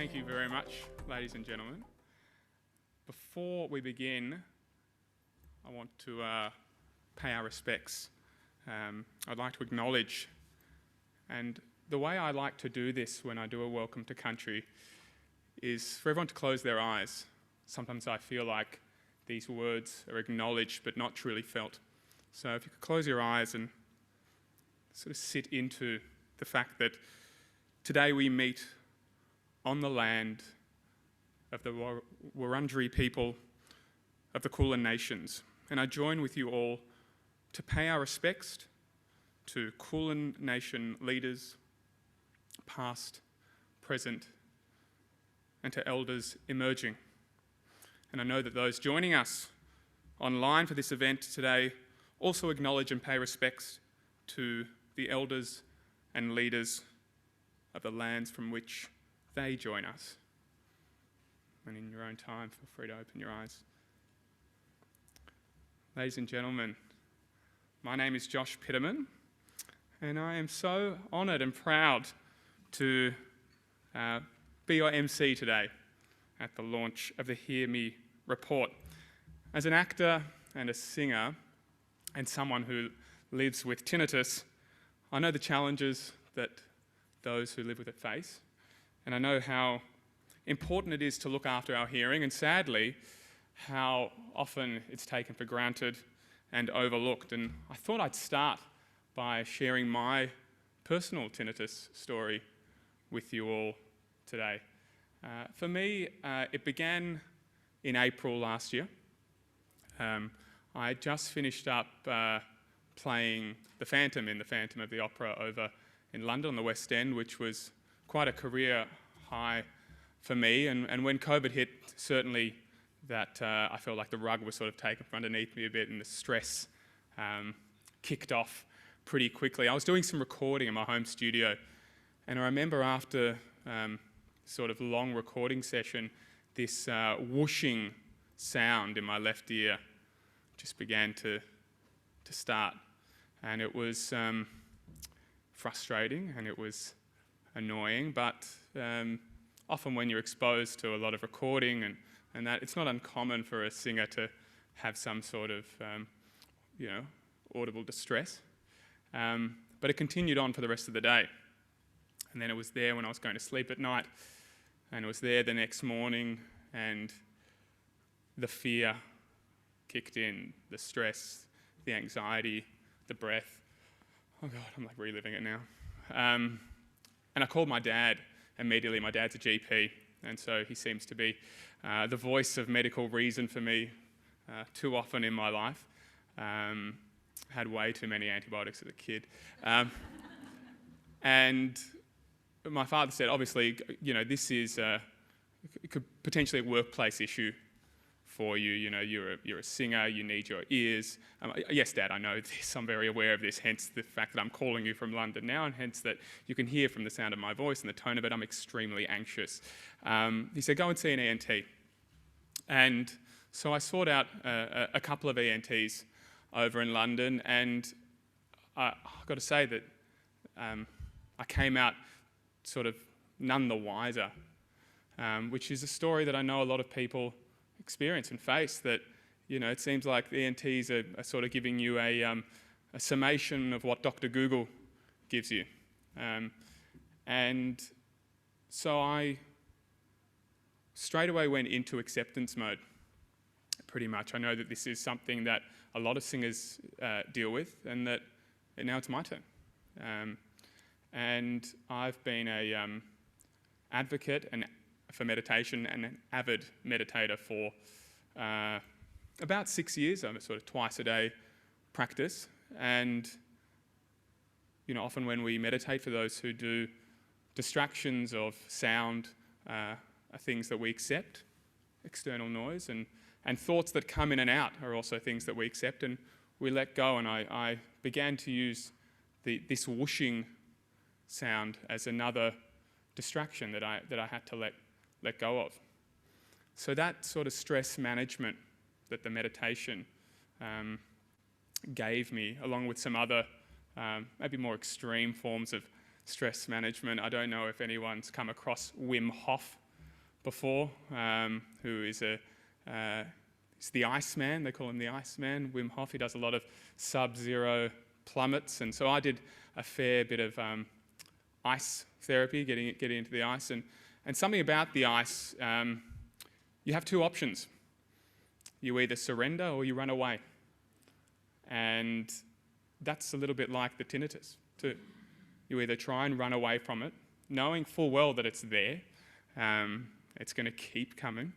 Thank you very much, ladies and gentlemen. Before we begin, I want to pay our respects. I'd like to acknowledge, and the way I like to do this when I do a welcome to country is for everyone to close their eyes. Sometimes I feel like these words are acknowledged but not truly felt. So if you could close your eyes and sort of sit into the fact that today we meet on the land of the Wurundjeri people of the Coulton nations. And I join with you all to pay our respects to Coulton nation leaders, past, present, and to elders emerging. And I know that those joining us online for this event today also acknowledge and pay respects to the elders and leaders of the lands from which they join us. And in your own time, feel free to open your eyes. Ladies and gentlemen, my name is Josh Piterman, and I am so honoured and proud to be your MC today at the launch of the HearMe report. As an actor and a singer, and someone who lives with tinnitus, I know the challenges that those who live with it face, and I know how important it is to look after our hearing, and sadly, how often it's taken for granted and overlooked. And I thought I'd start by sharing my personal tinnitus story with you all today. For me, it began in April last year. I had just finished up playing the Phantom in the Phantom of the Opera over in London on the West End, which was quite a career high for me. And when COVID hit, certainly that I felt like the rug was sort of taken from underneath me a bit, and the stress kicked off pretty quickly. I was doing some recording in my home studio, and I remember after sort of long recording session, this whooshing sound in my left ear just began to start. And it was frustrating and it was annoying, but often when you're exposed to a lot of recording and that, it's not uncommon for a singer to have some sort of audible distress. But it continued on for the rest of the day. And then it was there when I was going to sleep at night, and it was there the next morning, and the fear kicked in, the stress, the anxiety, the breath. Oh God, I'm like reliving it now. And I called my dad immediately. My dad's a GP, and so he seems to be the voice of medical reason for me too often in my life. Had way too many antibiotics as a kid. And my father said, obviously, this is could potentially a workplace issue for you. You're a singer, you need your ears. Yes, Dad, I know this, I'm very aware of this, hence the fact that I'm calling you from London now, and hence that you can hear from the sound of my voice and the tone of it, I'm extremely anxious. He said, go and see an ENT. And so I sought out a couple of ENTs over in London, and I've got to say that I came out sort of none the wiser, which is a story that I know a lot of people experience and face, that it seems like the ENTs are sort of giving you a summation of what Dr. Google gives you. And so I straight away went into acceptance mode, pretty much. I know that this is something that a lot of singers deal with, and that now it's my turn. And I've been a advocate for meditation and an avid meditator for about 6 years. I'm a sort of twice a day practice, and often when we meditate, for those who do, distractions of sound are things that we accept, external noise, and thoughts that come in and out are also things that we accept and we let go. And I began to use this whooshing sound as another distraction that I had to let go of. So that sort of stress management that the meditation gave me, along with some other maybe more extreme forms of stress management. I don't know if anyone's come across Wim Hof before, who is he's the Iceman. They call him the Iceman. Wim Hof. He does a lot of sub-zero plummets, and so I did a fair bit of ice therapy, getting into the ice, and something about the ice. You have two options. You either surrender or you run away, and that's a little bit like the tinnitus too. You either try and run away from it, knowing full well that it's there, it's going to keep coming,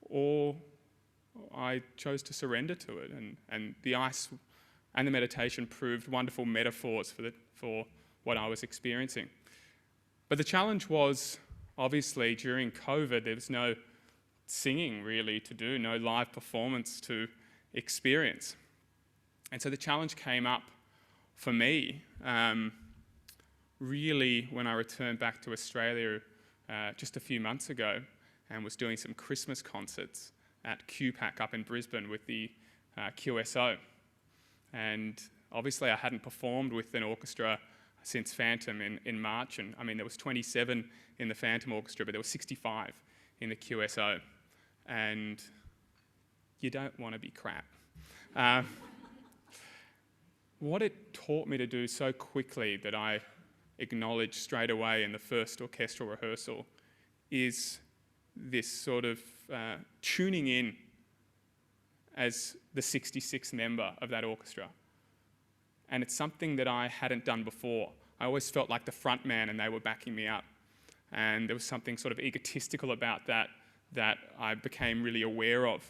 or I chose to surrender to it, and the ice and the meditation proved wonderful metaphors for what I was experiencing. But the challenge was, obviously, during COVID, there was no singing really to do, no live performance to experience. And so the challenge came up for me really when I returned back to Australia just a few months ago and was doing some Christmas concerts at QPAC up in Brisbane with the QSO. And obviously I hadn't performed with an orchestra since Phantom in March, and I mean there was 27 in the Phantom Orchestra, but there were 65 in the QSO, and you don't want to be crap. What it taught me to do so quickly that I acknowledged straight away in the first orchestral rehearsal is this sort of tuning in as the 66th member of that orchestra. And it's something that I hadn't done before. I always felt like the front man and they were backing me up. And there was something sort of egotistical about that I became really aware of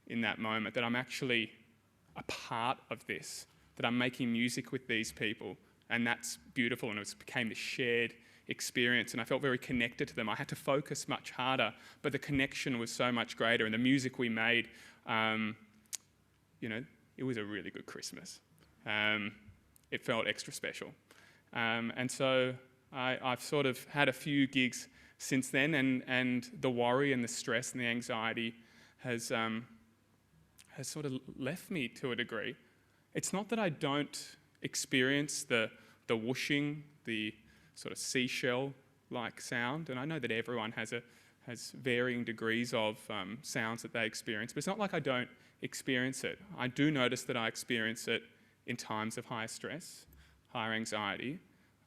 in that moment, that I'm actually a part of this, that I'm making music with these people, and that's beautiful, and it became this shared experience, and I felt very connected to them. I had to focus much harder, but the connection was so much greater, and the music we made, it was a really good Christmas. It felt extra special. And so I've sort of had a few gigs since then, and the worry and the stress and the anxiety has sort of left me to a degree. It's not that I don't experience the whooshing, the sort of seashell-like sound, and I know that everyone has varying degrees of sounds that they experience, but it's not like I don't experience it. I do notice that I experience it in times of higher stress, higher anxiety.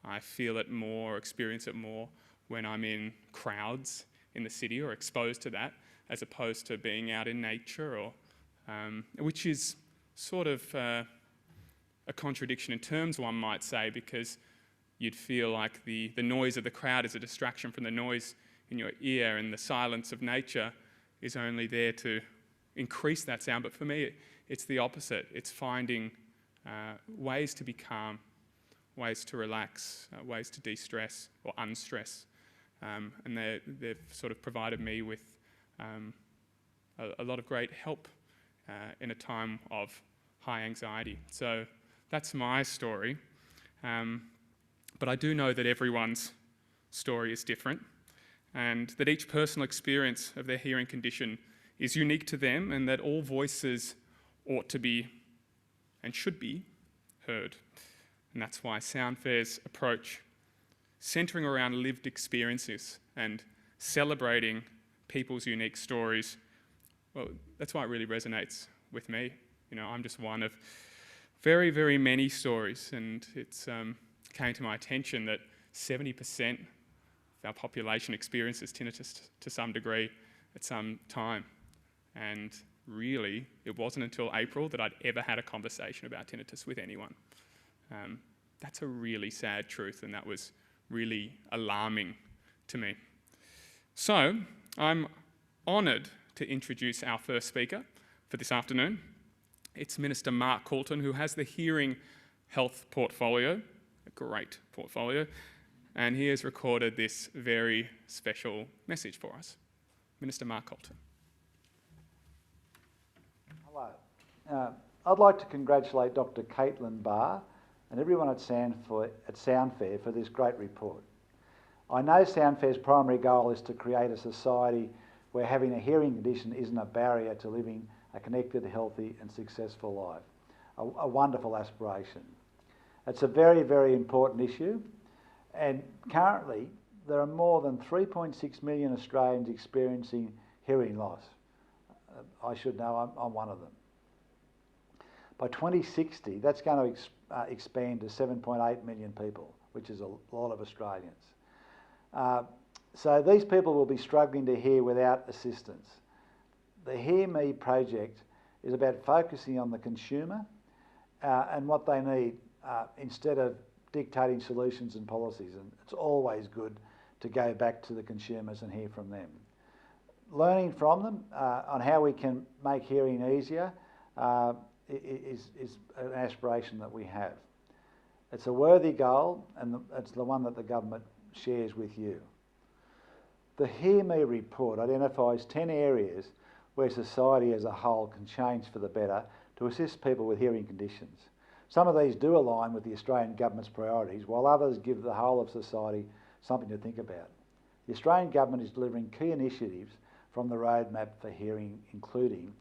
I feel it more, or experience it more when I'm in crowds in the city or exposed to that, as opposed to being out in nature, or which is sort of a contradiction in terms, one might say, because you'd feel like the noise of the crowd is a distraction from the noise in your ear, and the silence of nature is only there to increase that sound. But for me, it's the opposite. It's finding ways to be calm, ways to relax, ways to de-stress or unstress. And they've sort of provided me with a lot of great help in a time of high anxiety. So that's my story. But I do know that everyone's story is different, and that each personal experience of their hearing condition is unique to them, and that all voices ought to be and should be heard. And that's why Soundfair's approach, centering around lived experiences and celebrating people's unique stories, well, that's why it really resonates with me. I'm just one of very, very many stories, and it's came to my attention that 70% of our population experiences tinnitus to some degree at some time. And really, it wasn't until April that I'd ever had a conversation about tinnitus with anyone. That's a really sad truth, and that was really alarming to me. So, I'm honoured to introduce our first speaker for this afternoon. It's Minister Mark Coulton, who has the Hearing Health portfolio, a great portfolio, and he has recorded this very special message for us. Minister Mark Coulton. Hello. I'd like to congratulate Dr. Caitlin Barr and everyone at Soundfair for this great report. I know Soundfair's primary goal is to create a society where having a hearing condition isn't a barrier to living a connected, healthy and successful life. A wonderful aspiration. It's a very, very important issue, and currently there are more than 3.6 million Australians experiencing hearing loss. I should know I'm one of them. By 2060, that's going to expand to 7.8 million people, which is a lot of Australians. So these people will be struggling to hear without assistance. The HearMe project is about focusing on the consumer and what they need instead of dictating solutions and policies. And it's always good to go back to the consumers and hear from them. Learning from them on how we can make hearing easier is an aspiration that we have. It's a worthy goal, and it's the one that the government shares with you. The HearMe report identifies 10 areas where society as a whole can change for the better to assist people with hearing conditions. Some of these do align with the Australian government's priorities, while others give the whole of society something to think about. The Australian government is delivering key initiatives from the roadmap for hearing, including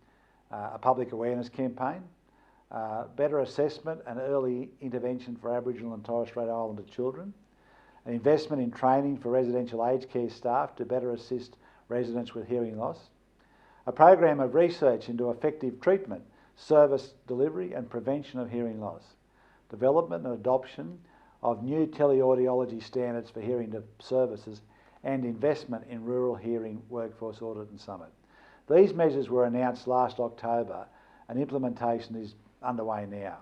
a public awareness campaign, better assessment and early intervention for Aboriginal and Torres Strait Islander children, an investment in training for residential aged care staff to better assist residents with hearing loss, a program of research into effective treatment, service delivery and prevention of hearing loss, development and adoption of new teleaudiology standards for hearing services, and investment in rural hearing workforce audit and summit. These measures were announced last October and implementation is underway now.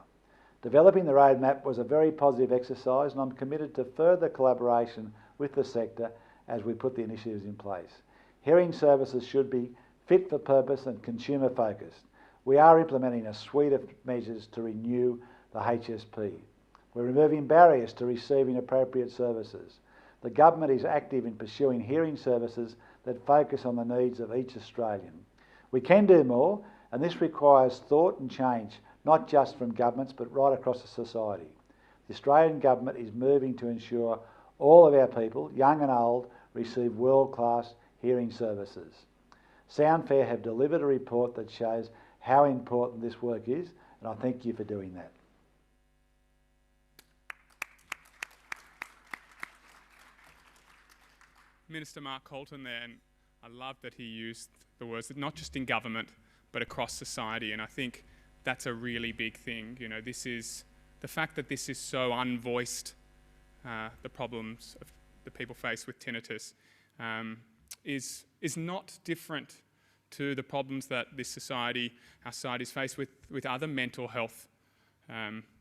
Developing the roadmap was a very positive exercise, and I'm committed to further collaboration with the sector as we put the initiatives in place. Hearing services should be fit for purpose and consumer focused. We are implementing a suite of measures to renew the HSP. We're removing barriers to receiving appropriate services. The government is active in pursuing hearing services that focus on the needs of each Australian. We can do more, and this requires thought and change, not just from governments, but right across the society. The Australian government is moving to ensure all of our people, young and old, receive world-class hearing services. Soundfair have delivered a report that shows how important this work is, and I thank you for doing that. Minister Mark Coulton there, and I love that he used the words that not just in government, but across society, and I think that's a really big thing. You know, this is the fact that this is so unvoiced, the problems of the people face with tinnitus, is not different to the problems that our society's faced with other mental health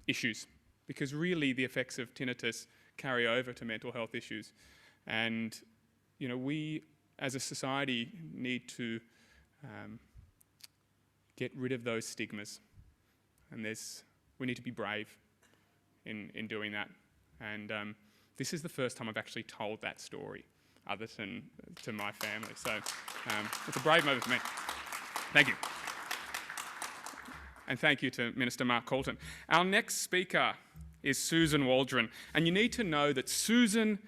issues, because really the effects of tinnitus carry over to mental health issues. And you know, we as a society need to get rid of those stigmas, and we need to be brave in doing that. And this is the first time I've actually told that story, other than to my family. So it's a brave moment for me. Thank you. And thank you to Minister Mark Coulton. Our next speaker is Suzanne Waldron, and you need to know that Suzanne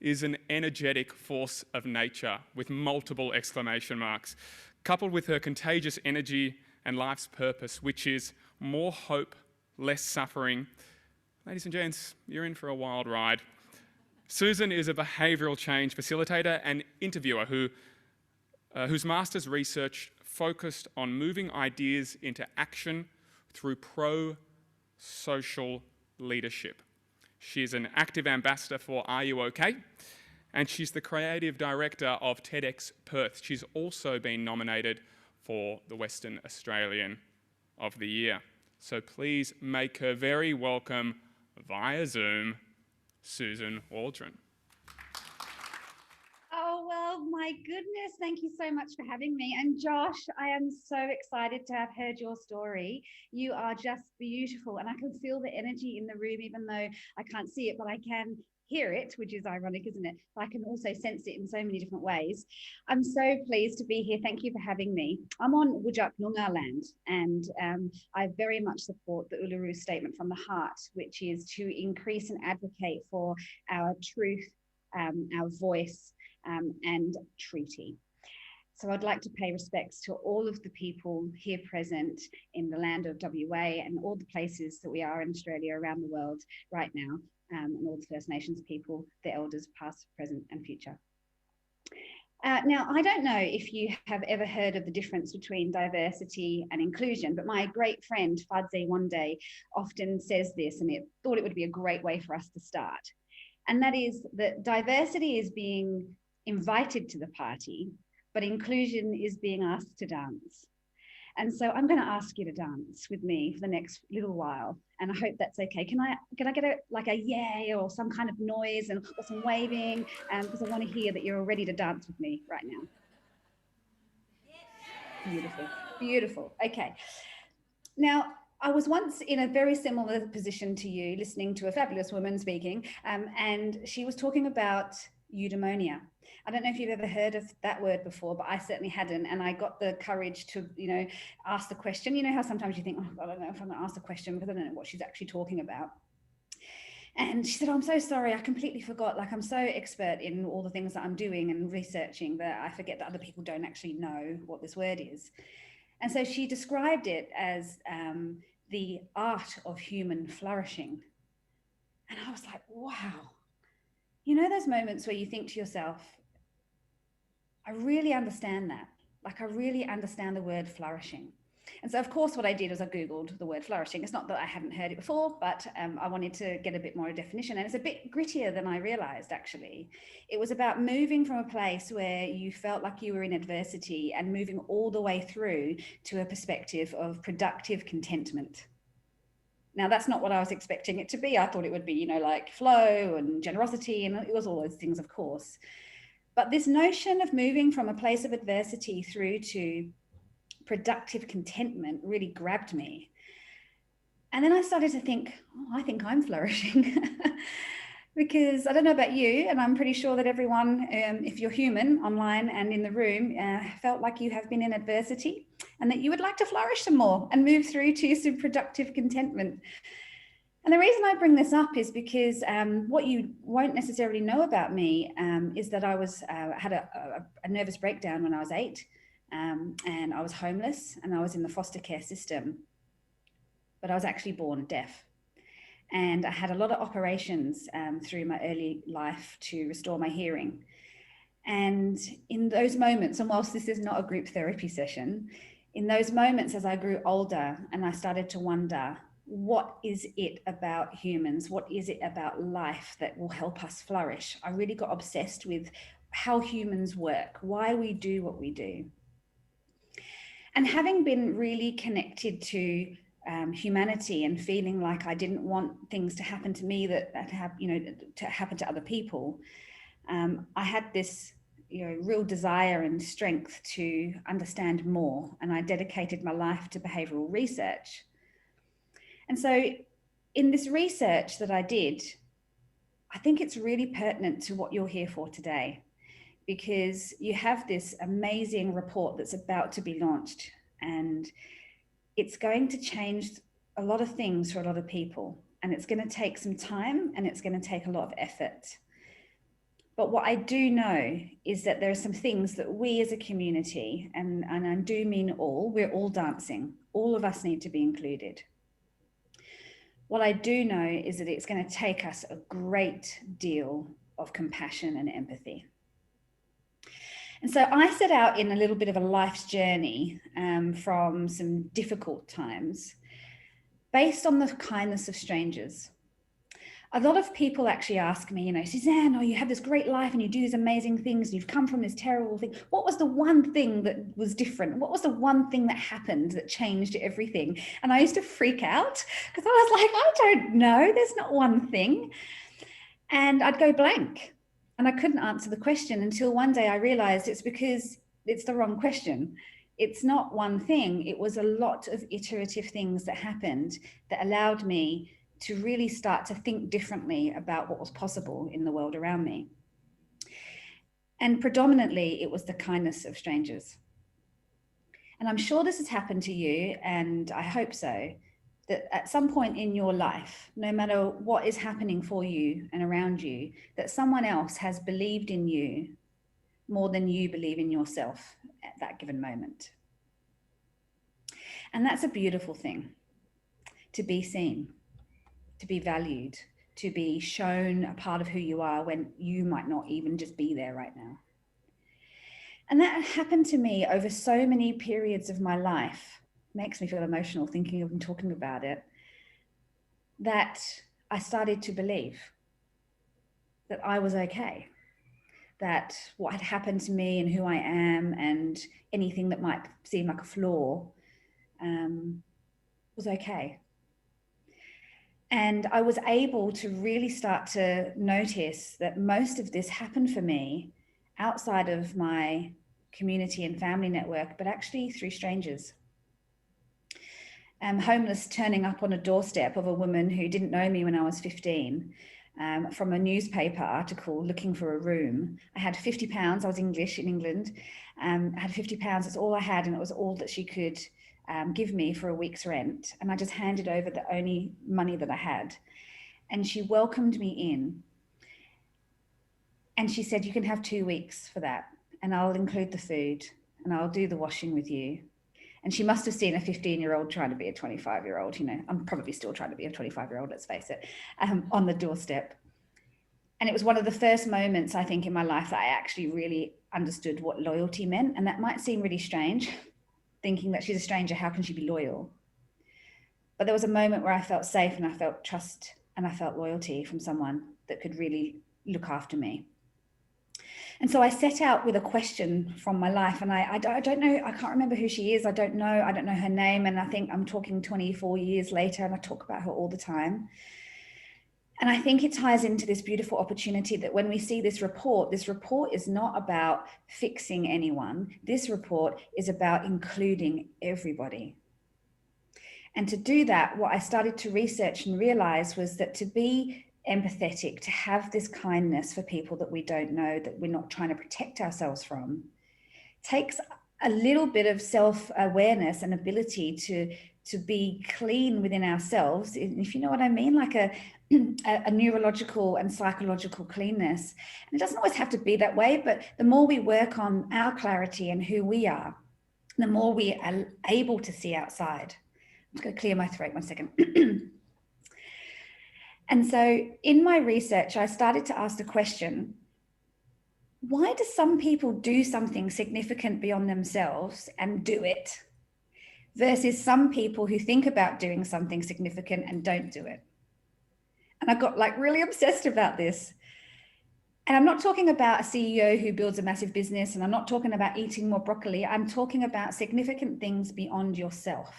is an energetic force of nature with multiple exclamation marks, coupled with her contagious energy and life's purpose, which is more hope, less suffering. Ladies and gents, you're in for a wild ride. Suzanne is a behavioural change facilitator and interviewer whose master's research focused on moving ideas into action through pro-social leadership. She is an active ambassador for Are You OK? And she's the creative director of TEDx Perth. She's also been nominated for the Western Australian of the Year. So please make her very welcome via Zoom, Suzanne Waldron. Oh, well, my goodness, thank you so much for having me. And Josh, I am so excited to have heard your story. You are just beautiful, and I can feel the energy in the room, even though I can't see it, but I can hear it, which is ironic, isn't it? But I can also sense it in so many different ways. I'm so pleased to be here. Thank you for having me. I'm on Wujak Noongar land, and I very much support the Uluru Statement from the Heart, which is to increase and advocate for our truth, our voice, and treaty. So I'd like to pay respects to all of the people here present in the land of WA and all the places that we are in Australia, around the world right now. and all the First Nations people, the elders, past, present, and future. Now, I don't know if you have ever heard of the difference between diversity and inclusion, but my great friend Fadzi one day often says this, and thought it would be a great way for us to start. And that is that diversity is being invited to the party, but inclusion is being asked to dance. And so I'm going to ask you to dance with me for the next little while, and I hope that's okay. Can I get a yay or some kind of noise or some waving? Because I want to hear that you're ready to dance with me right now. Beautiful, beautiful. Okay. Now, I was once in a very similar position to you, listening to a fabulous woman speaking, and she was talking about eudaimonia. I don't know if you've ever heard of that word before, but I certainly hadn't. And I got the courage to, ask the question. You know how sometimes you think, oh, I don't know if I'm going to ask the question because I don't know what she's actually talking about. And she said, oh, I'm so sorry, I completely forgot. Like, I'm so expert in all the things that I'm doing and researching that I forget that other people don't actually know what this word is. And so she described it as the art of human flourishing. And I was like, wow. You know those moments where you think to yourself, I really understand that. Like, I really understand the word flourishing. And so, of course, what I did was I Googled the word flourishing. It's not that I hadn't heard it before, but I wanted to get a bit more definition. And it's a bit grittier than I realized, actually. It was about moving from a place where you felt like you were in adversity and moving all the way through to a perspective of productive contentment. Now, that's not what I was expecting it to be. I thought it would be, like flow and generosity, and it was all those things, of course. But this notion of moving from a place of adversity through to productive contentment really grabbed me. And then I started to think, oh, I think I'm flourishing. Because I don't know about you, and I'm pretty sure that everyone, if you're human online and in the room, felt like you have been in adversity and that you would like to flourish some more and move through to some productive contentment. And the reason I bring this up is because what you won't necessarily know about me is that I had a nervous breakdown when I was 8, and I was homeless and I was in the foster care system, but I was actually born deaf. And I had a lot of operations through my early life to restore my hearing. And in those moments, and whilst this is not a group therapy session, in those moments as I grew older and I started to wonder, what is it about humans? What is it about life that will help us flourish? I really got obsessed with how humans work, why we do what we do. And having been really connected to humanity and feeling like I didn't want things to happen to me that have, to happen to other people, I had this real desire and strength to understand more, and I dedicated my life to behavioural research. And so in this research that I did, I think it's really pertinent to what you're here for today, because you have this amazing report that's about to be launched, and it's going to change a lot of things for a lot of people, and it's going to take some time and it's going to take a lot of effort. But what I do know is that there are some things that we as a community, and I do mean all, we're all dancing. All of us need to be included. What I do know is that it's going to take us a great deal of compassion and empathy. And so I set out in a little bit of a life's journey from some difficult times based on the kindness of strangers. A lot of people actually ask me, Suzanne, oh, you have this great life and you do these amazing things and you've come from this terrible thing. What was the one thing that was different? What was the one thing that happened that changed everything? And I used to freak out because I was like, I don't know, there's not one thing. And I'd go blank and I couldn't answer the question until one day I realized it's because it's the wrong question. It's not one thing. It was a lot of iterative things that happened that allowed me to really start to think differently about what was possible in the world around me. And predominantly, it was the kindness of strangers. And I'm sure this has happened to you, and I hope so, that at some point in your life, no matter what is happening for you and around you, that someone else has believed in you more than you believe in yourself at that given moment. And that's a beautiful thing, to be seen, to be valued, to be shown a part of who you are when you might not even just be there right now. And that happened to me over so many periods of my life. Makes me feel emotional thinking of and talking about it, that I started to believe that I was okay, that what had happened to me and who I am and anything that might seem like a flaw was okay. And I was able to really start to notice that most of this happened for me outside of my community and family network, but actually through strangers. Homeless turning up on a doorstep of a woman who didn't know me when I was 15, from a newspaper article looking for a room. I had £50. I was English in England. I had £50. That's all I had, and it was all that she could give me for a week's rent. And I just handed over the only money that I had. And she welcomed me in. And she said, you can have 2 weeks for that. And I'll include the food and I'll do the washing with you. And she must have seen a 15-year-old trying to be a 25-year-old, you know, I'm probably still trying to be a 25-year-old, let's face it, on the doorstep. And it was one of the first moments, I think, in my life that I actually really understood what loyalty meant. And that might seem really strange, thinking that she's a stranger, how can she be loyal? But there was a moment where I felt safe and I felt trust and I felt loyalty from someone that could really look after me. And so I set out with a question from my life, and I don't know, I can't remember who she is. I don't know her name. And I think I'm talking 24 years later and I talk about her all the time. And I think it ties into this beautiful opportunity that when we see this report is not about fixing anyone. This report is about including everybody. And to do that, what I started to research and realize was that to be empathetic, to have this kindness for people that we don't know, that we're not trying to protect ourselves from, takes a little bit of self-awareness and ability to be clean within ourselves, if you know what I mean, like a neurological and psychological cleanness. And it doesn't always have to be that way, but the more we work on our clarity and who we are, the more we are able to see outside. I'm just going to clear my throat 1 second. And so in my research, I started to ask the question, why do some people do something significant beyond themselves and do it, versus some people who think about doing something significant and don't do it? And I got like really obsessed about this. And I'm not talking about a CEO who builds a massive business, and I'm not talking about eating more broccoli. I'm talking about significant things beyond yourself.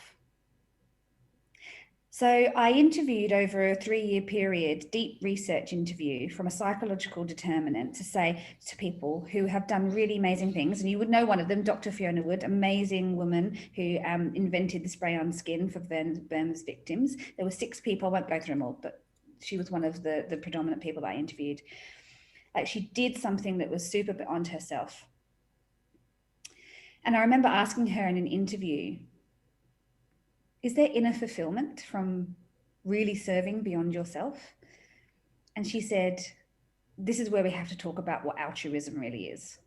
So I interviewed over a 3-year period, deep research interview from a psychological determinant to say to people who have done really amazing things. And you would know one of them, Dr. Fiona Wood, amazing woman who invented the spray on skin for burns victims. There were 6 people, I won't go through them all, but she was one of the predominant people that I interviewed. She did something that was super beyond herself. And I remember asking her in an interview, is there inner fulfillment from really serving beyond yourself? And she said, this is where we have to talk about what altruism really is.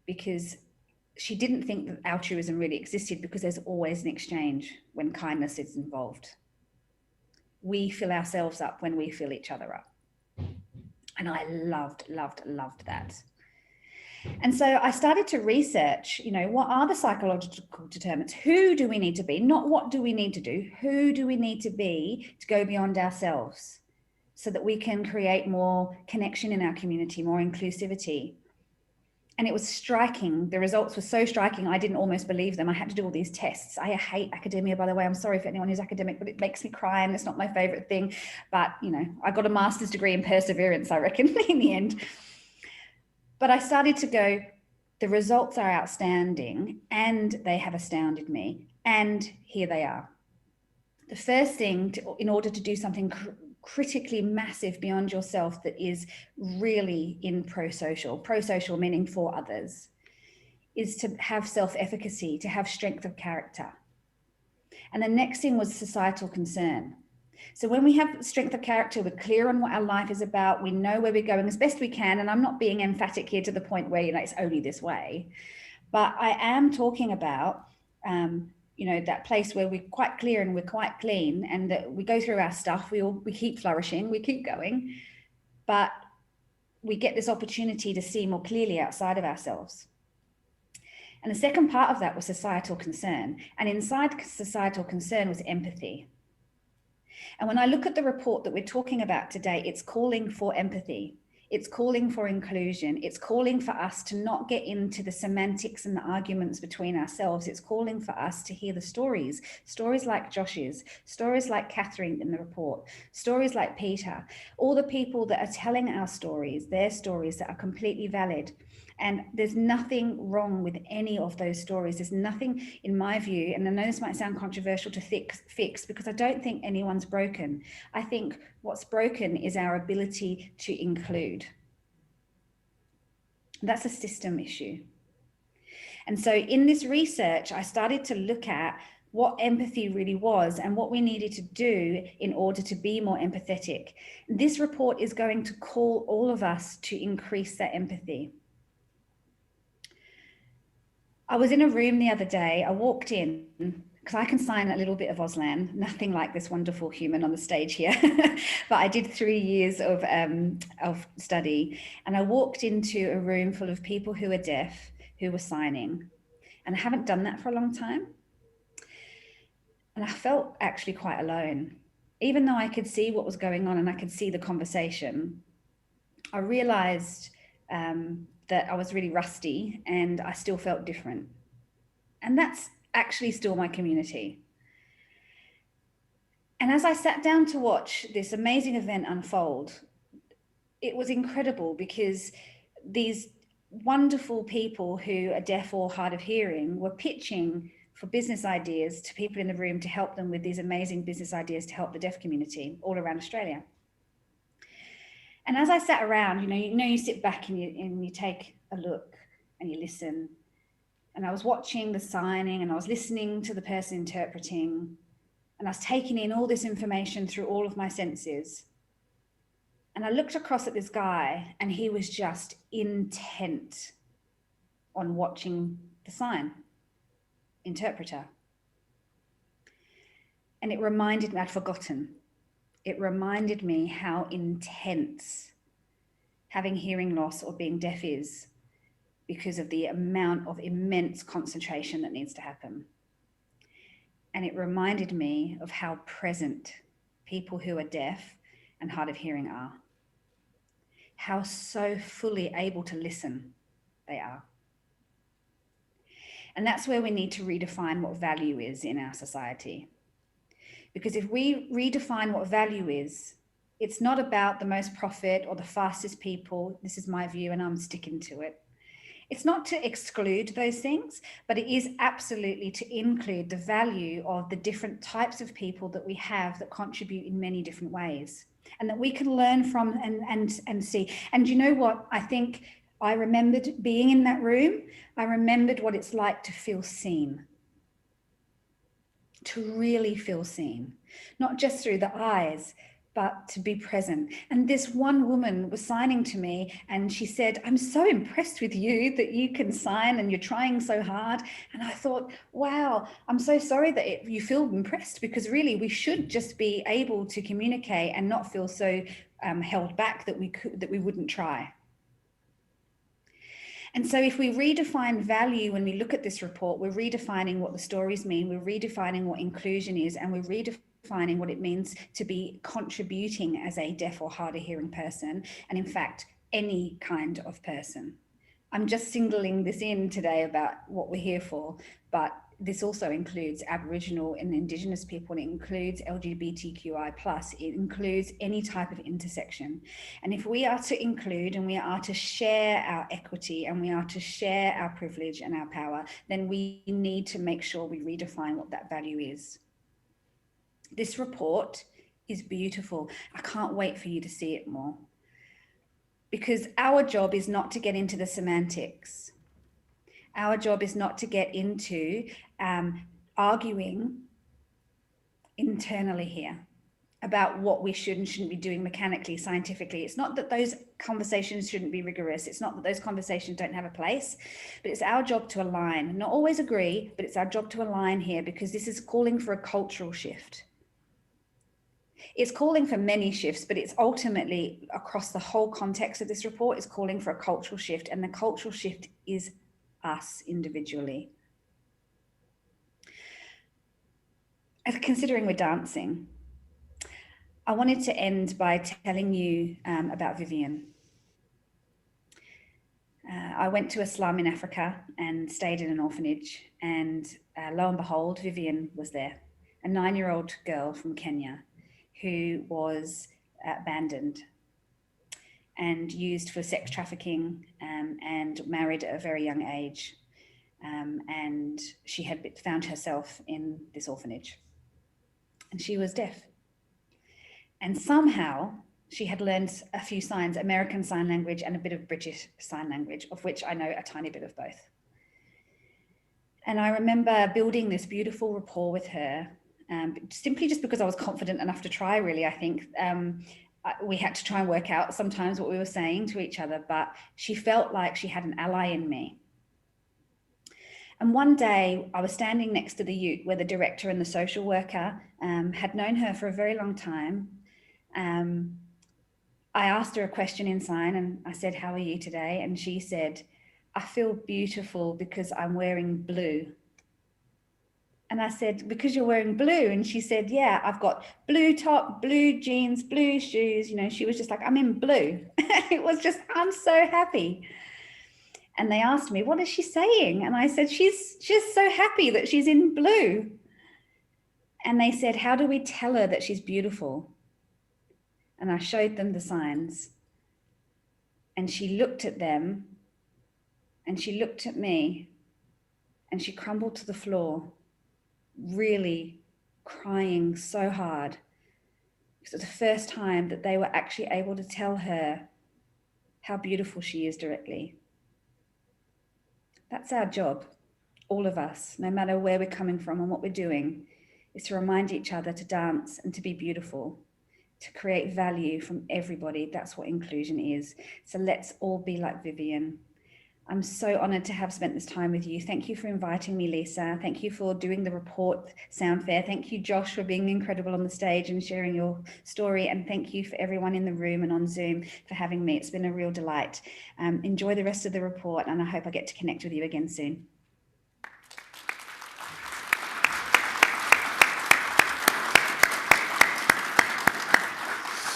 Because she didn't think that altruism really existed, because there's always an exchange when kindness is involved. We fill ourselves up when we fill each other up. And I loved that. And so I started to research, you know, what are the psychological determinants? Who do we need to be? Not what do we need to do? Who do we need to be to go beyond ourselves so that we can create more connection in our community, more inclusivity? And it was striking. The results were so striking, I didn't almost believe them. I had to do all these tests. I hate academia, by the way. I'm sorry for anyone who's academic, but it makes me cry and it's not my favorite thing. But, you know, I got a master's degree in perseverance, I reckon, in the end. But I started to go, the results are outstanding and they have astounded me. And here they are. The first thing, in order to do something critically massive beyond yourself that is really in pro-social meaning for others, is to have self-efficacy, to have strength of character. And the next thing was societal concern. So when we have strength of character, we're clear on what our life is about, we know where we're going as best we can. And I'm not being emphatic here to the point where, you know, it's only this way, but I am talking about, that place where we're quite clear and we're quite clean, and that we go through our stuff, we keep flourishing, we keep going, but we get this opportunity to see more clearly outside of ourselves. And the second part of that was societal concern. And inside societal concern was empathy. And when I look at the report that we're talking about today, it's calling for empathy. It's calling for inclusion. It's calling for us to not get into the semantics and the arguments between ourselves. It's calling for us to hear the stories like Josh's, stories like Catherine in the report, stories like Peter, all the people that are telling our stories, their stories that are completely valid. And there's nothing wrong with any of those stories. There's nothing, in my view, and I know this might sound controversial to fix, because I don't think anyone's broken. I think what's broken is our ability to include. That's a system issue. And so in this research, I started to look at what empathy really was and what we needed to do in order to be more empathetic. This report is going to call all of us to increase that empathy. I was in a room the other day. I walked in, because I can sign a little bit of Auslan, nothing like this wonderful human on the stage here, but I did 3 years of study, and I walked into a room full of people who are deaf, who were signing, and I haven't done that for a long time. And I felt actually quite alone. Even though I could see what was going on and I could see the conversation, I realized that I was really rusty and I still felt different. And that's actually still my community. And as I sat down to watch this amazing event unfold, it was incredible, because these wonderful people who are deaf or hard of hearing were pitching for business ideas to people in the room to help them with these amazing business ideas to help the deaf community all around Australia. And as I sat around, you sit back and you take a look and you listen. And I was watching the signing and I was listening to the person interpreting, and I was taking in all this information through all of my senses. And I looked across at this guy and he was just intent on watching the sign interpreter. And it reminded me, I'd forgotten. It reminded me how intense having hearing loss or being deaf is, because of the amount of immense concentration that needs to happen. And it reminded me of how present people who are deaf and hard of hearing are, how so fully able to listen they are. And that's where we need to redefine what value is in our society. Because if we redefine what value is, it's not about the most profit or the fastest people. This is my view and I'm sticking to it. It's not to exclude those things, but it is absolutely to include the value of the different types of people that we have that contribute in many different ways, and that we can learn from and see. And you know what? I think I remembered being in that room. I remembered what it's like to feel seen, to really feel seen, not just through the eyes, but to be present. And this one woman was signing to me and she said, "I'm so impressed with you that you can sign and you're trying so hard." And I thought, wow, I'm so sorry that you feel impressed, because really we should just be able to communicate and not feel so held back that we wouldn't try. And so if we redefine value, when we look at this report, we're redefining what the stories mean, we're redefining what inclusion is, and we're redefining what it means to be contributing as a deaf or hard of hearing person, and in fact, any kind of person. I'm just singling this in today about what we're here for, but this also includes Aboriginal and Indigenous people, and it includes LGBTQI+, it includes any type of intersection. And if we are to include and we are to share our equity and we are to share our privilege and our power, then we need to make sure we redefine what that value is. This report is beautiful. I can't wait for you to see it more, because our job is not to get into the semantics. Our job is not to get into arguing internally here. about what we should and shouldn't be doing mechanically, scientifically. It's not that those conversations shouldn't be rigorous. It's not that those conversations don't have a place, but it's our job to align. Not always agree, but it's our job to align here, because this is calling for a cultural shift. It's calling for many shifts, but it's ultimately, across the whole context of this report, is calling for a cultural shift, and the cultural shift is us individually. Considering we're dancing, I wanted to end by telling you about Vivian. I went to a slum in Africa and stayed in an orphanage, and lo and behold, Vivian was there, a 9-year-old girl from Kenya who was abandoned and used for sex trafficking, and married at a very young age. And she had found herself in this orphanage, and she was deaf. And somehow she had learned a few signs, American Sign Language and a bit of British Sign Language, of which I know a tiny bit of both. And I remember building this beautiful rapport with her, simply just because I was confident enough to try, really. I think we had to try and work out sometimes what we were saying to each other, but she felt like she had an ally in me. And one day I was standing next to the ute where the director and the social worker had known her for a very long time. I asked her a question in sign, and I said, "How are you today?" And she said, "I feel beautiful because I'm wearing blue." And I said, "Because you're wearing blue?" And she said, "Yeah, I've got blue top, blue jeans, blue shoes." You know, she was just like, "I'm in blue." It was just, I'm so happy. And they asked me, "What is she saying?" And I said, she's just so happy that she's in blue. And they said, "How do we tell her that she's beautiful?" And I showed them the signs. And she looked at them, and she looked at me, and she crumbled to the floor, really crying so hard. It was the first time that they were actually able to tell her how beautiful she is directly. That's our job, all of us, no matter where we're coming from and what we're doing, is to remind each other to dance and to be beautiful, to create value from everybody. That's what inclusion is. So let's all be like Vivian. I'm so honoured to have spent this time with you. Thank you for inviting me, Lisa. Thank you for doing the report, Soundfair. Thank you, Josh, for being incredible on the stage and sharing your story. And thank you for everyone in the room and on Zoom for having me. It's been a real delight. Enjoy the rest of the report, and I hope I get to connect with you again soon.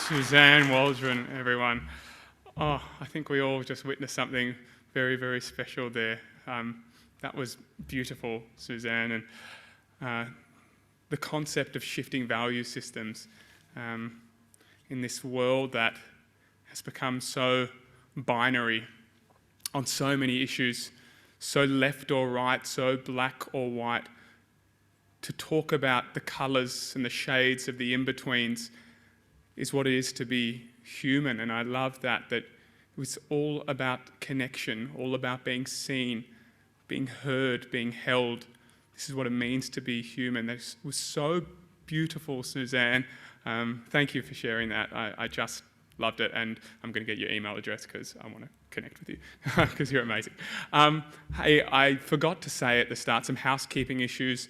Suzanne, Waldron, everyone. Oh, I think we all just witnessed something very, very special there. That was beautiful, Suzanne. And the concept of shifting value systems in this world that has become so binary on so many issues, so left or right, so black or white, to talk about the colours and the shades of the in-betweens is what it is to be human. And I love that it was all about connection, all about being seen, being heard, being held. This is what it means to be human. That was so beautiful, Suzanne. Thank you for sharing that. I just loved it, and I'm going to get your email address because I want to connect with you because you're amazing. Hey, I forgot to say at the start, some housekeeping issues.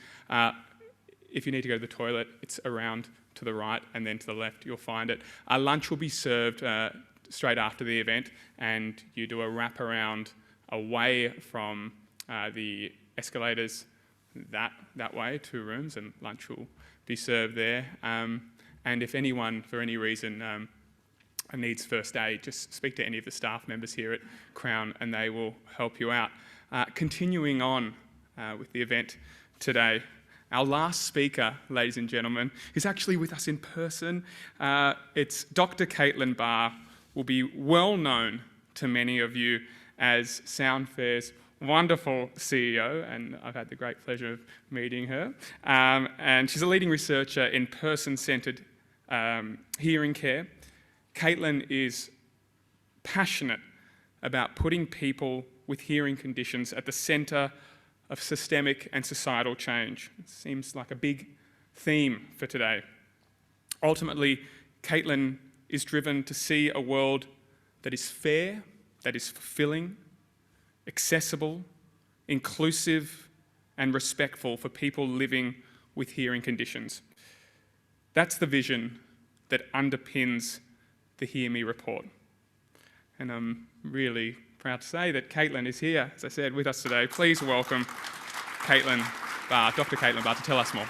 If you need to go to the toilet, it's around to the right and then to the left, you'll find it. Lunch will be served straight after the event, and you do a wrap around away from the escalators that way, 2 rooms, and lunch will be served there. And if anyone, for any reason, needs first aid, just speak to any of the staff members here at Crown and they will help you out. Continuing on with the event today, our last speaker, ladies and gentlemen, is actually with us in person. It's Dr. Caitlin Barr, will be well known to many of you as Soundfair's wonderful CEO, and I've had the great pleasure of meeting her. And she's a leading researcher in person-centred hearing care. Caitlin is passionate about putting people with hearing conditions at the centre of systemic and societal change. It seems like a big theme for today. Ultimately, Caitlin is driven to see a world that is fair, that is fulfilling, accessible, inclusive, and respectful for people living with hearing conditions. That's the vision that underpins the HearMe report. And I'm really proud to say that Caitlin is here, as I said, with us today. Please welcome Caitlin Barr, Dr. Caitlin Barr, to tell us more.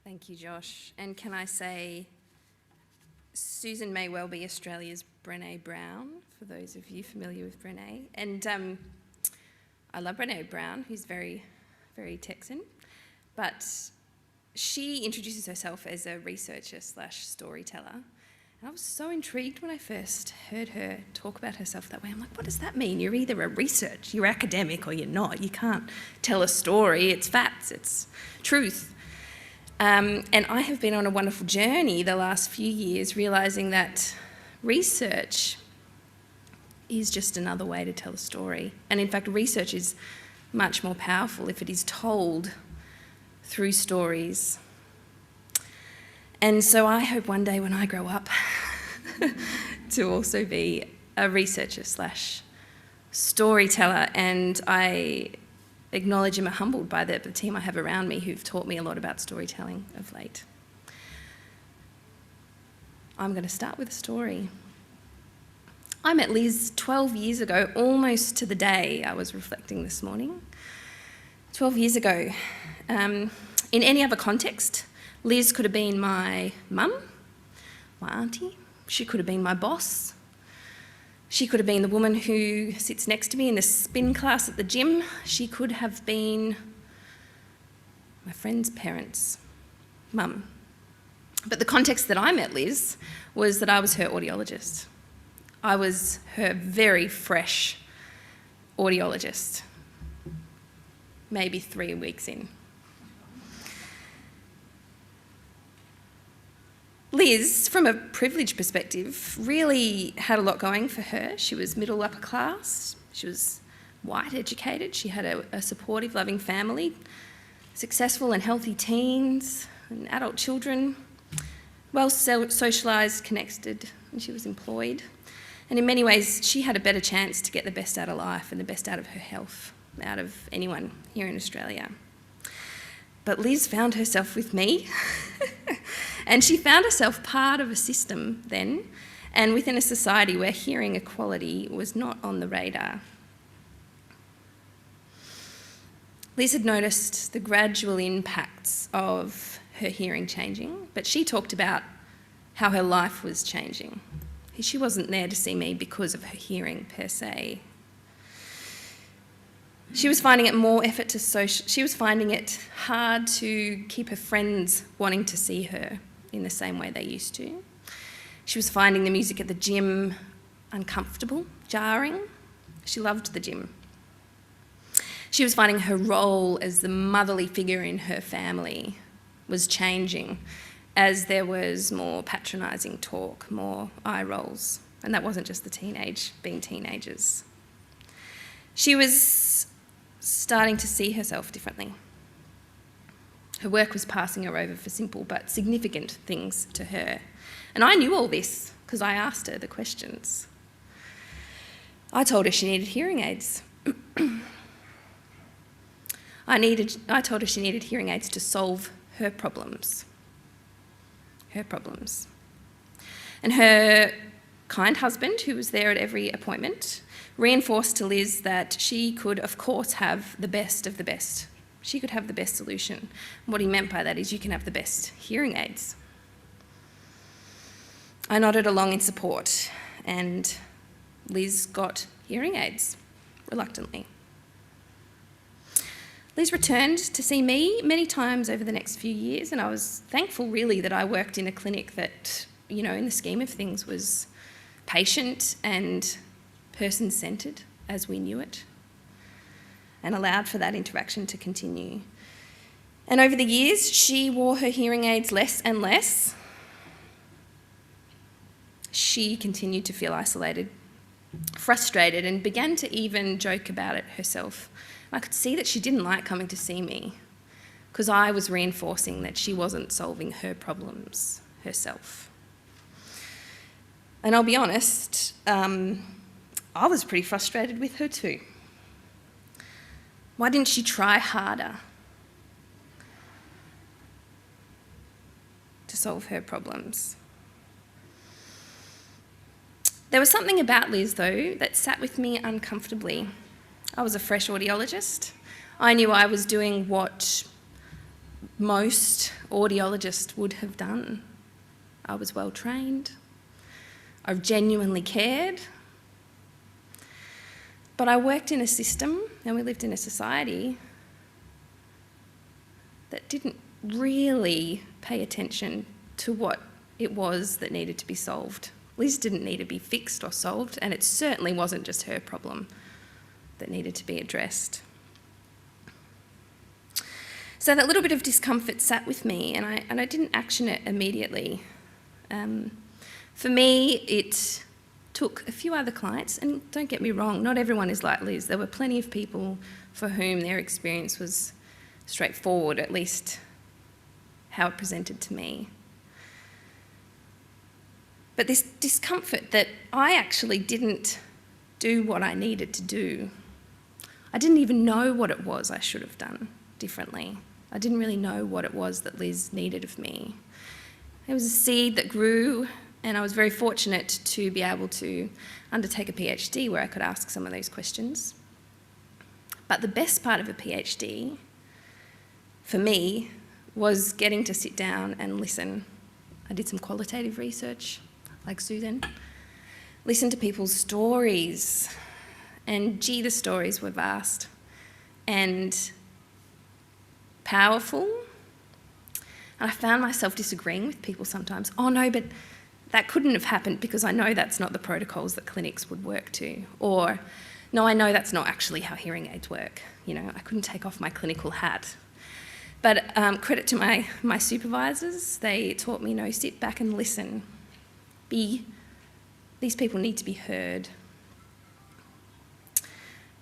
Thank you, Josh. And can I say, Susan may well be Australia's Brene Brown, for those of you familiar with Brene. And I love Brene Brown, who's very, very Texan. But she introduces herself as a researcher/storyteller. And I was so intrigued when I first heard her talk about herself that way. I'm like, what does that mean? You're either you're academic or you're not. You can't tell a story. It's facts, it's truth. And I have been on a wonderful journey the last few years, realising that research is just another way to tell a story. And in fact, research is much more powerful if it is told through stories. And so I hope one day when I grow up to also be a researcher/storyteller, and I acknowledge and am humbled by the team I have around me who've taught me a lot about storytelling of late. I'm going to start with a story. I met Liz 12 years ago, almost to the day. I was reflecting this morning. 12 years ago. In any other context, Liz could have been my mum, my auntie. She could have been my boss. She could have been the woman who sits next to me in the spin class at the gym. She could have been my friend's parents' mum. But the context that I met Liz was that I was her audiologist. I was her very fresh audiologist, maybe 3 weeks in. Liz, from a privilege perspective, really had a lot going for her. She was middle upper class, she was white educated, she had a supportive, loving family, successful and healthy teens and adult children, well socialised, connected, and she was employed. And in many ways, she had a better chance to get the best out of life and the best out of her health, out of anyone here in Australia. But Liz found herself with me, and she found herself part of a system then, and within a society where hearing equality was not on the radar. Liz had noticed the gradual impacts of her hearing changing, but she talked about how her life was changing. She wasn't there to see me because of her hearing per se. She was finding it more effort to she was finding it hard to keep her friends wanting to see her in the same way they used to. She was finding the music at the gym uncomfortable, jarring. She loved the gym. She was finding her role as the motherly figure in her family was changing as there was more patronising talk, more eye rolls. And that wasn't just being teenagers. She was starting to see herself differently. Her work was passing her over for simple but significant things to her. And I knew all this because I asked her the questions. I told her she needed hearing aids. I told her she needed hearing aids to solve her problems. Her problems. And her kind husband, who was there at every appointment, reinforced to Liz that she could, of course, have the best of the best. She could have the best solution. What he meant by that is you can have the best hearing aids. I nodded along in support, and Liz got hearing aids, reluctantly. Liz returned to see me many times over the next few years, and I was thankful, really, that I worked in a clinic that, in the scheme of things, was patient and person-centred as we knew it, and allowed for that interaction to continue. And over the years, she wore her hearing aids less and less. She continued to feel isolated frustrated and began to even joke about it herself. I could see that she didn't like coming to see me because I was reinforcing that she wasn't solving her problems herself. And I'll be honest, I was pretty frustrated with her too. Why didn't she try harder to solve her problems? There was something about Liz, though, that sat with me uncomfortably. I was a fresh audiologist. I knew I was doing what most audiologists would have done. I was well trained. I genuinely cared. But I worked in a system and we lived in a society that didn't really pay attention to what it was that needed to be solved. Liz didn't need to be fixed or solved, and it certainly wasn't just her problem that needed to be addressed. So that little bit of discomfort sat with me, and I didn't action it immediately. For me, it took a few other clients, and don't get me wrong, not everyone is like Liz. There were plenty of people for whom their experience was straightforward, at least how it presented to me. But this discomfort that I actually didn't do what I needed to do. I didn't even know what it was I should have done differently. I didn't really know what it was that Liz needed of me. It was a seed that grew, and I was very fortunate to be able to undertake a PhD where I could ask some of those questions. But the best part of a PhD, for me, was getting to sit down and listen. I did some qualitative research, like Suzanne. Listen to people's stories. And gee, the stories were vast and powerful. And I found myself disagreeing with people sometimes. Oh no, but that couldn't have happened because I know that's not the protocols that clinics would work to. Or, no, I know that's not actually how hearing aids work. You know, I couldn't take off my clinical hat. But credit to my supervisors, they taught me, no, sit back and listen. These people need to be heard.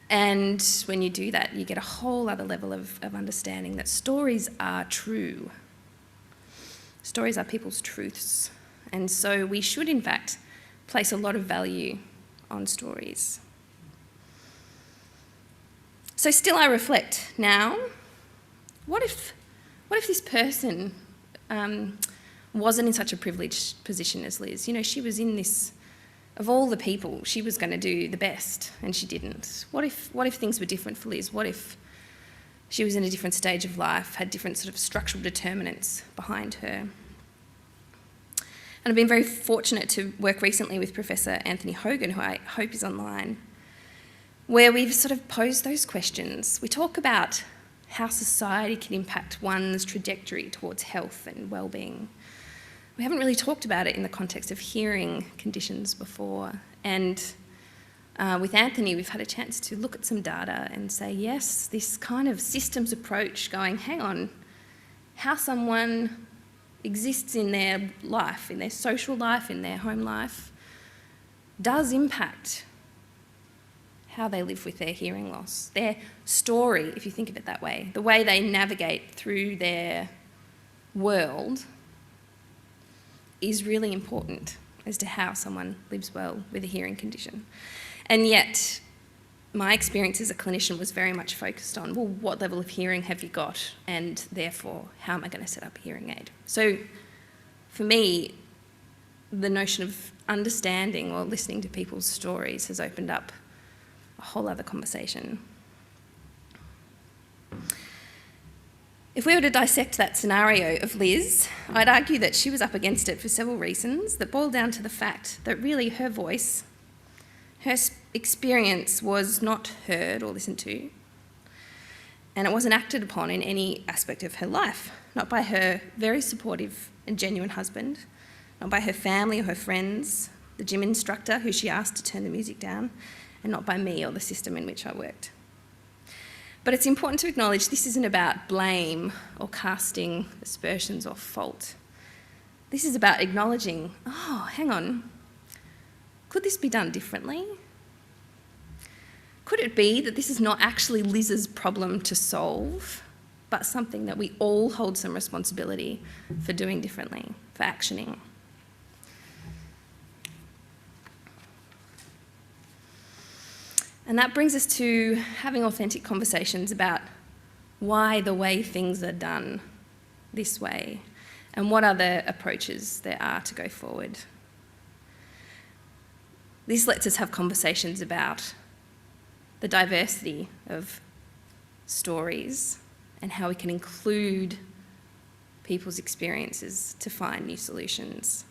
And when you do that, you get a whole other level of understanding that stories are true. Stories are people's truths. And so we should, in fact, place a lot of value on stories. So still I reflect now, what if this person wasn't in such a privileged position as Liz? You know, she was in this, of all the people, she was going to do the best, and she didn't. What if things were different for Liz? What if she was in a different stage of life, had different sort of structural determinants behind her? And I've been very fortunate to work recently with Professor Anthony Hogan, who I hope is online, where we've sort of posed those questions. We talk about how society can impact one's trajectory towards health and well-being. We haven't really talked about it in the context of hearing conditions before. And with Anthony, we've had a chance to look at some data and say, yes, this kind of systems approach going, hang on, how someone exists in their life, in their social life, in their home life, does impact how they live with their hearing loss. Their story, if you think of it that way, the way they navigate through their world is really important as to how someone lives well with a hearing condition. And yet, my experience as a clinician was very much focused on, well, what level of hearing have you got? And therefore, how am I going to set up a hearing aid? So for me, the notion of understanding or listening to people's stories has opened up a whole other conversation. If we were to dissect that scenario of Liz, I'd argue that she was up against it for several reasons that boil down to the fact that really her voice, her experience was not heard or listened to, and it wasn't acted upon in any aspect of her life, not by her very supportive and genuine husband, not by her family or her friends, the gym instructor who she asked to turn the music down, and not by me or the system in which I worked. But it's important to acknowledge this isn't about blame or casting aspersions or fault. This is about acknowledging, oh, hang on, could this be done differently? Could it be that this is not actually Liz's problem to solve, but something that we all hold some responsibility for doing differently, for actioning? And that brings us to having authentic conversations about why the way things are done this way and what other approaches there are to go forward. This lets us have conversations about the diversity of stories and how we can include people's experiences to find new solutions.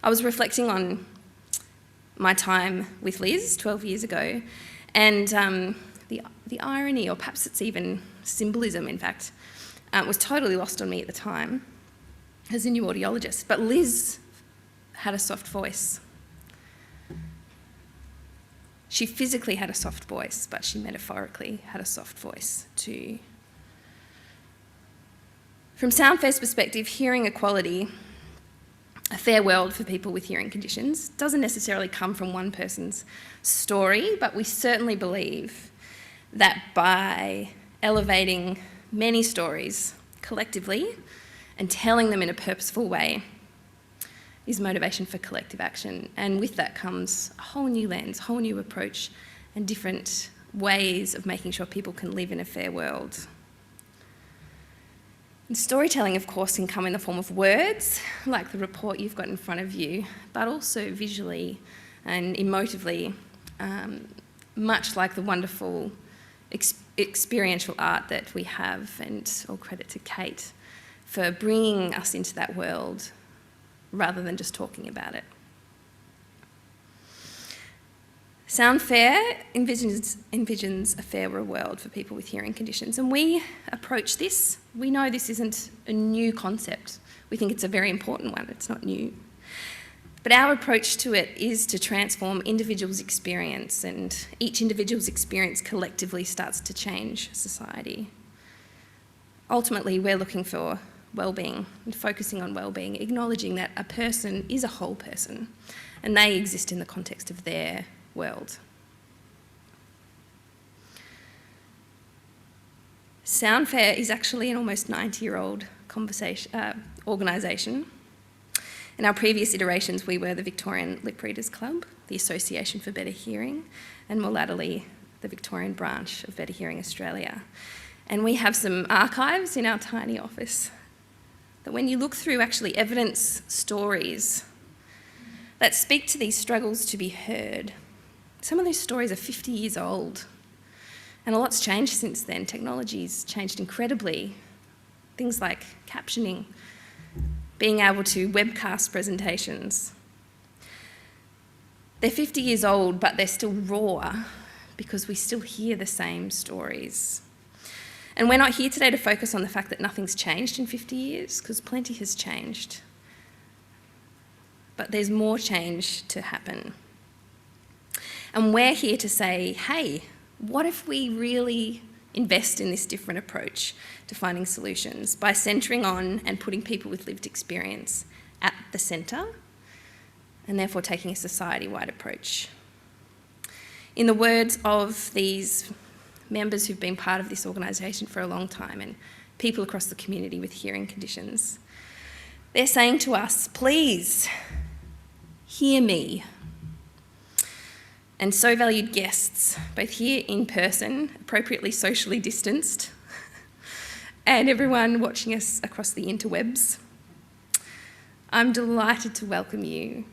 I was reflecting on my time with Liz 12 years ago, and the irony, or perhaps it's even symbolism, in fact, was totally lost on me at the time as a new audiologist. But Liz had a soft voice. She physically had a soft voice, but she metaphorically had a soft voice too. From Soundfair's perspective, hearing equality, a fair world for people with hearing conditions, doesn't necessarily come from one person's story, but we certainly believe that by elevating many stories collectively and telling them in a purposeful way is motivation for collective action. And with that comes a whole new lens, whole new approach, and different ways of making sure people can live in a fair world. And storytelling, of course, can come in the form of words, like the report you've got in front of you, but also visually and emotively, much like the wonderful experiential art that we have, and all credit to Kate for bringing us into that world rather than just talking about it. Soundfair envisions a fairer world for people with hearing conditions, and we approach this. We know this isn't a new concept. We think it's a very important one. It's not new. But our approach to it is to transform individuals' experience, and each individual's experience collectively starts to change society. Ultimately, we're looking for well-being and focusing on well-being, acknowledging that a person is a whole person and they exist in the context of their world. Soundfair is actually an almost 90-year-old organisation. In our previous iterations, we were the Victorian Lip Readers Club, the Association for Better Hearing, and more latterly, the Victorian branch of Better Hearing Australia. And we have some archives in our tiny office that when you look through actually evidence stories that speak to these struggles to be heard, some of those stories are 50 years old. And a lot's changed since then. Technology's changed incredibly. Things like captioning, being able to webcast presentations. They're 50 years old, but they're still raw because we still hear the same stories. And we're not here today to focus on the fact that nothing's changed in 50 years, because plenty has changed. But there's more change to happen. And we're here to say, hey, what if we really invest in this different approach to finding solutions by centering on and putting people with lived experience at the centre, and therefore taking a society-wide approach? In the words of these members who've been part of this organisation for a long time and people across the community with hearing conditions, they're saying to us, please, hear me. And so valued guests, both here in person, appropriately socially distanced, and everyone watching us across the interwebs, I'm delighted to welcome you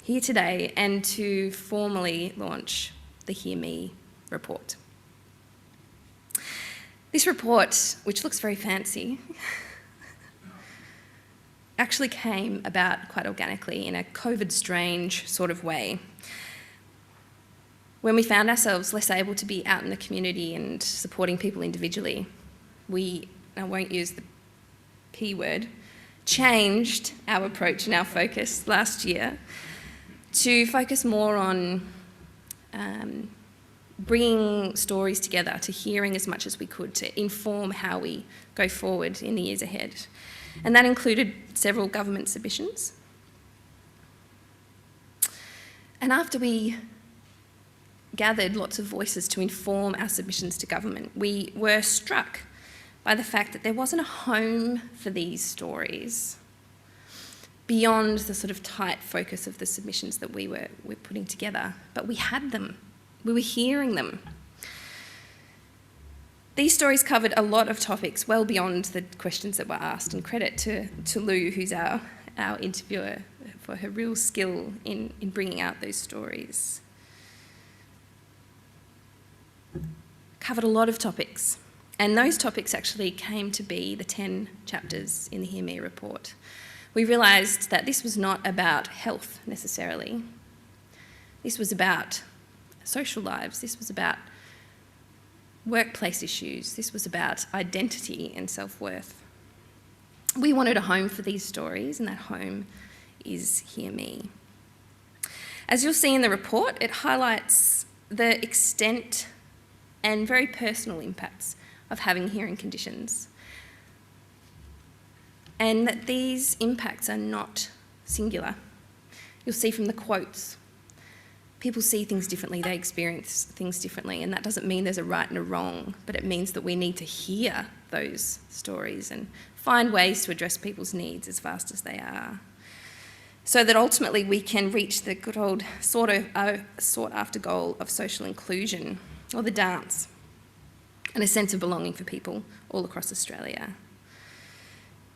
here today and to formally launch the HearMe report. This report, which looks very fancy, actually came about quite organically in a COVID-strange sort of way. When we found ourselves less able to be out in the community and supporting people individually, we, I won't use the P word, changed our approach and our focus last year to focus more on bringing stories together, to hearing as much as we could to inform how we go forward in the years ahead. And that included several government submissions. And after we gathered lots of voices to inform our submissions to government, we were struck by the fact that there wasn't a home for these stories beyond the sort of tight focus of the submissions that we're putting together. But we had them. We were hearing them. These stories covered a lot of topics well beyond the questions that were asked, and credit to Lou, who's our interviewer, for her real skill in bringing out those stories. Covered a lot of topics, and those topics actually came to be the 10 chapters in the HearMe report. We realised that this was not about health necessarily. This was about social lives. This was about workplace issues. This was about identity and self-worth. We wanted a home for these stories, and that home is HearMe. As you'll see in the report, it highlights the extent and very personal impacts of having hearing conditions, and that these impacts are not singular. You'll see from the quotes, people see things differently, they experience things differently, and that doesn't mean there's a right and a wrong, but it means that we need to hear those stories and find ways to address people's needs as fast as they are, so that ultimately we can reach the good old sought-after goal of social inclusion, or the dance, and a sense of belonging for people all across Australia.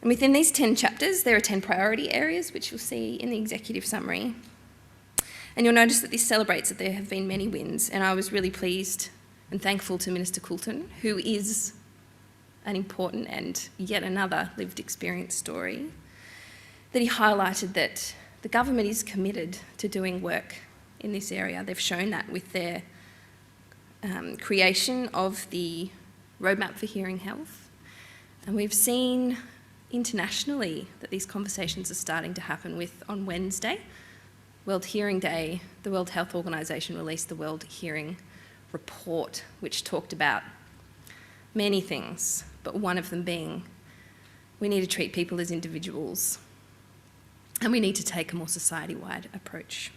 And within these 10 chapters, there are 10 priority areas, which you'll see in the executive summary. And you'll notice that this celebrates that there have been many wins, and I was really pleased and thankful to Minister Coulton, who is an important and yet another lived experience story, that he highlighted that the government is committed to doing work in this area. They've shown that with their creation of the Roadmap for Hearing Health, and we've seen internationally that these conversations are starting to happen with, on Wednesday, World Hearing Day, the World Health Organization released the World Hearing Report, which talked about many things, but one of them being we need to treat people as individuals, and we need to take a more society-wide approach.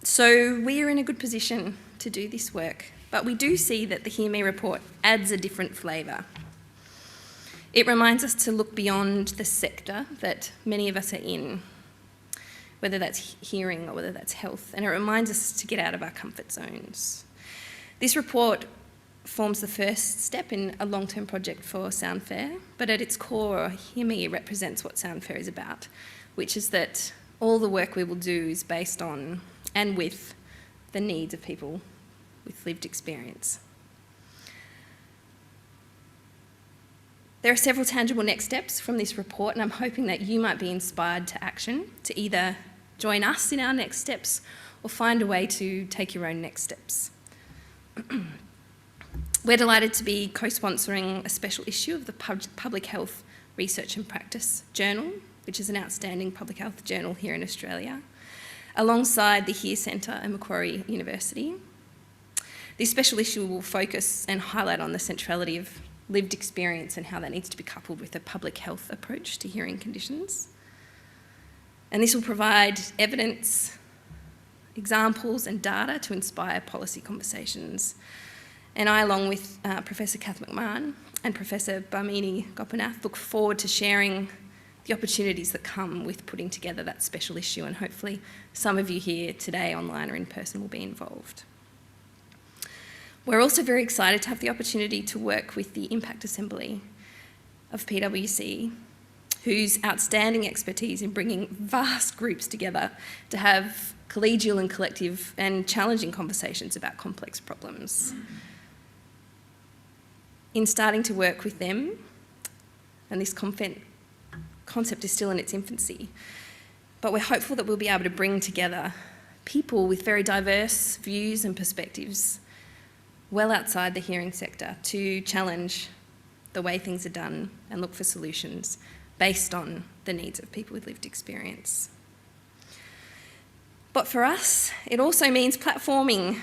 So we are in a good position to do this work, but we do see that the HearMe report adds a different flavour. It reminds us to look beyond the sector that many of us are in, whether that's hearing or whether that's health, and it reminds us to get out of our comfort zones. This report forms the first step in a long-term project for Soundfair, but at its core, HearMe represents what Soundfair is about, which is that all the work we will do is based on and with the needs of people with lived experience. There are several tangible next steps from this report, and I'm hoping that you might be inspired to action, to either join us in our next steps or find a way to take your own next steps. We're delighted to be co-sponsoring a special issue of the Public Health Research and Practice Journal, which is an outstanding public health journal here in Australia, alongside the Hear Centre and Macquarie University. This special issue will focus and highlight on the centrality of lived experience and how that needs to be coupled with a public health approach to hearing conditions. And this will provide evidence, examples and data to inspire policy conversations. And I, along with Professor Kath McMahon and Professor Bhamini Gopinath, look forward to sharing the opportunities that come with putting together that special issue, and hopefully some of you here today, online or in person, will be involved. We're also very excited to have the opportunity to work with the Impact Assembly of PwC, whose outstanding expertise in bringing vast groups together to have collegial and collective and challenging conversations about complex problems. In starting to work with them, and this concept is still in its infancy, but we're hopeful that we'll be able to bring together people with very diverse views and perspectives well outside the hearing sector to challenge the way things are done and look for solutions based on the needs of people with lived experience. But for us, it also means platforming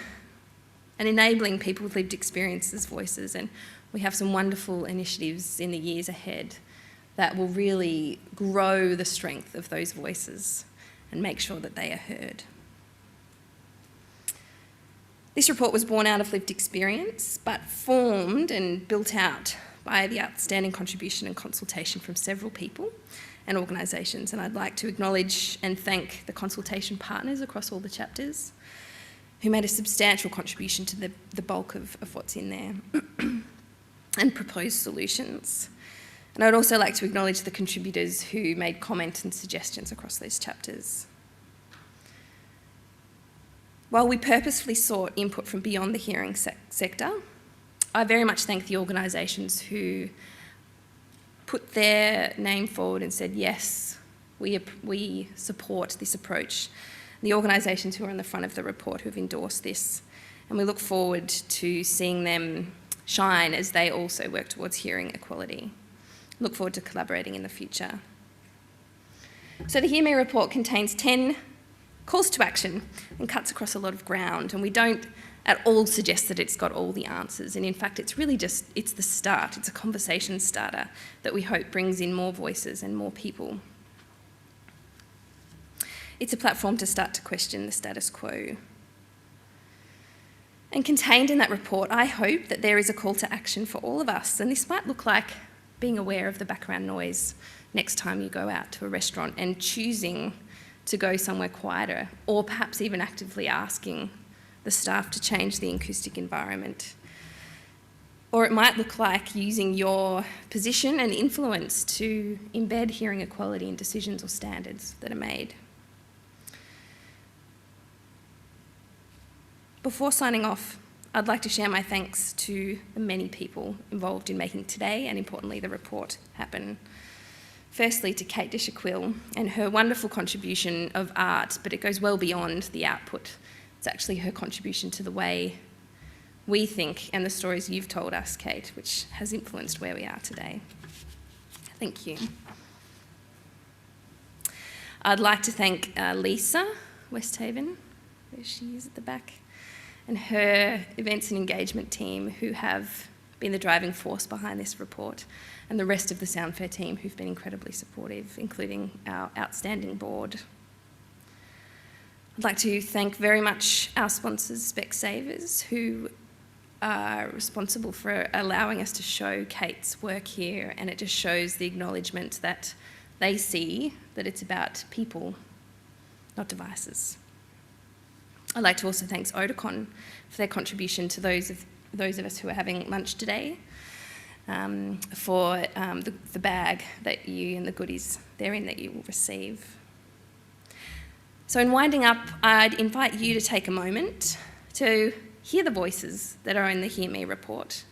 and enabling people with lived experiences' voices, and we have some wonderful initiatives in the years ahead that will really grow the strength of those voices and make sure that they are heard. This report was born out of lived experience, but formed and built out by the outstanding contribution and consultation from several people and organisations. And I'd like to acknowledge and thank the consultation partners across all the chapters who made a substantial contribution to the bulk of what's in there and proposed solutions. And I'd also like to acknowledge the contributors who made comments and suggestions across those chapters. While we purposefully sought input from beyond the hearing sector, I very much thank the organisations who put their name forward and said, yes, we support this approach. The organisations who are in the front of the report who have endorsed this. And we look forward to seeing them shine as they also work towards hearing equality. Look forward to collaborating in the future. So the HearMe report contains 10 calls to action and cuts across a lot of ground, and we don't at all suggest that it's got all the answers, and in fact it's really just, it's the start, it's a conversation starter that we hope brings in more voices and more people. It's a platform to start to question the status quo. And contained in that report, I hope that there is a call to action for all of us, and this might look like being aware of the background noise next time you go out to a restaurant and choosing to go somewhere quieter, or perhaps even actively asking the staff to change the acoustic environment. Or it might look like using your position and influence to embed hearing equality in decisions or standards that are made. Before signing off, I'd like to share my thanks to the many people involved in making today, and importantly, the report happen. Firstly, to Kate Dishaquill and her wonderful contribution of art, but it goes well beyond the output. It's actually her contribution to the way we think and the stories you've told us, Kate, which has influenced where we are today. Thank you. I'd like to thank Lisa Westhaven, there she is at the back, and her events and engagement team who have been the driving force behind this report, and the rest of the Soundfair team who've been incredibly supportive, including our outstanding board. I'd like to thank very much our sponsors, Specsavers, who are responsible for allowing us to show Kate's work here, and it just shows the acknowledgement that they see that it's about people, not devices. I'd like to also thank Oticon for their contribution to those of us who are having lunch today, for the bag that you and the goodies therein that you will receive. So in winding up, I'd invite you to take a moment to hear the voices that are in the HearMe report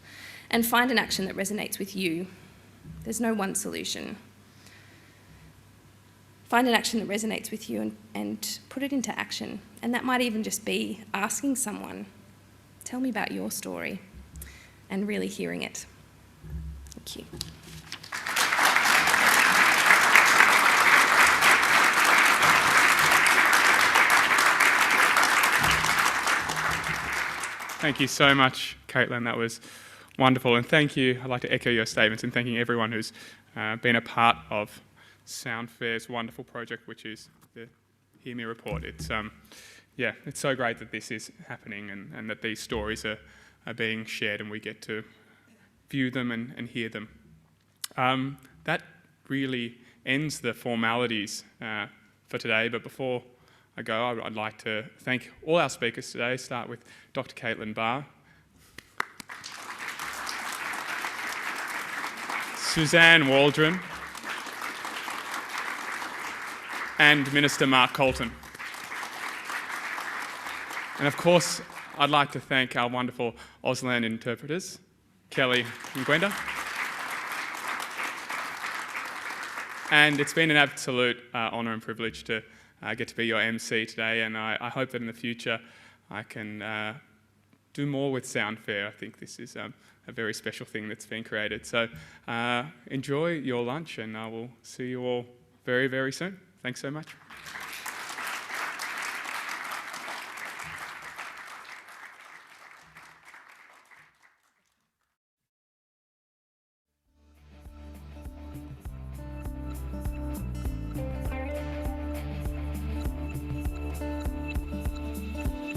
and find an action that resonates with you. There's no one solution. Find an action that resonates with you and put it into action. And that might even just be asking someone, tell me about your story, and really hearing it. Thank you. Thank you so much, Caitlin. That was wonderful. And thank you. I'd like to echo your statements and thanking everyone who's been a part of Soundfair's wonderful project, which is the HearMe report. It's so great that this is happening and that these stories are being shared and we get to view them and hear them. That really ends the formalities for today, but before I go, I'd like to thank all our speakers today. Start with Dr. Caitlin Barr, Suzanne Waldron, and Minister Mark Coulton. And of course, I'd like to thank our wonderful Auslan interpreters, Kelly and Gwenda. And it's been an absolute honour and privilege to get to be your MC today, and I hope that in the future I can do more with Soundfair. I think this is a very special thing that's been created. So enjoy your lunch, and I will see you all very, very soon. Thanks so much.